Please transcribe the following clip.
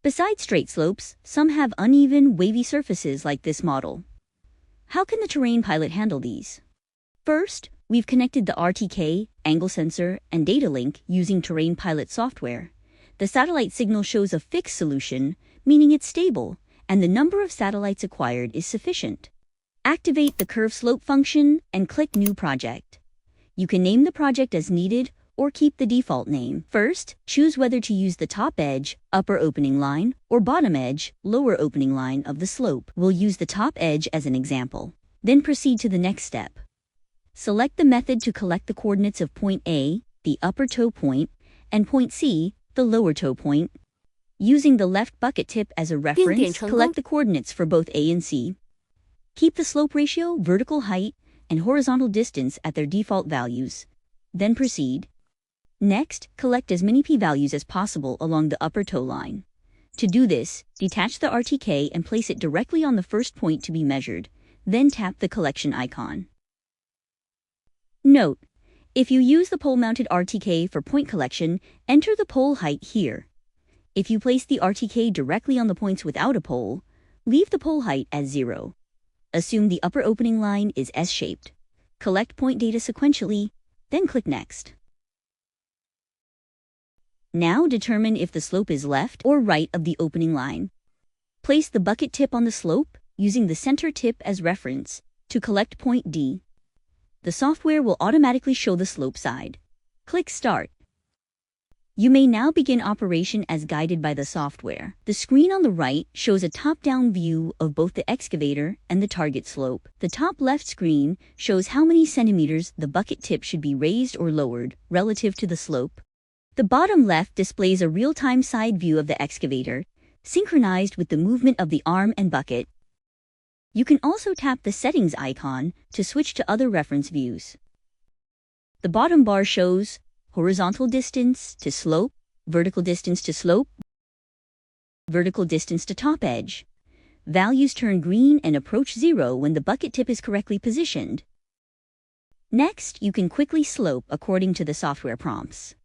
Besides straight slopes, some have uneven, wavy surfaces like this model. How can the Terrain Pilot handle these? First, we've connected the RTK, angle sensor, and data link using Terrain Pilot software. The satellite signal shows a fixed solution, meaning it's stable, and the number of satellites acquired is sufficient. Activate the curve slope function and click New Project. You can name the project as needed or keep the default name. First, choose whether to use the top edge, upper opening line, or bottom edge, lower opening line of the slope. We'll use the top edge as an example. Then proceed to the next step. Select the method to collect the coordinates of point A, the upper toe point, and point C, the lower toe point. Using the left bucket tip as a reference, collect the coordinates for both A and C. Keep the slope ratio, vertical height, and horizontal distance at their default values. Then proceed. Next, collect as many p-values as possible along the upper toe line. To do this, detach the RTK and place it directly on the first point to be measured, then tap the collection icon. Note: if you use the pole-mounted RTK for point collection, enter the pole height here. If you place the RTK directly on the points without a pole, leave the pole height as 0. Assume the upper opening line is S-shaped. Collect point data sequentially, then click Next. Now determine if the slope is left or right of the opening line. Place the bucket tip on the slope, using the center tip as reference, to collect point D. The software will automatically show the slope side. Click Start. You may now begin operation as guided by the software. The screen on the right shows a top-down view of both the excavator and the target slope. The top left screen shows how many centimeters the bucket tip should be raised or lowered relative to the slope. The bottom left displays a real-time side view of the excavator, synchronized with the movement of the arm and bucket. You can also tap the settings icon to switch to other reference views. The bottom bar shows horizontal distance to slope, vertical distance to slope, vertical distance to top edge. Values turn green and approach 0 when the bucket tip is correctly positioned. Next, you can quickly slope according to the software prompts.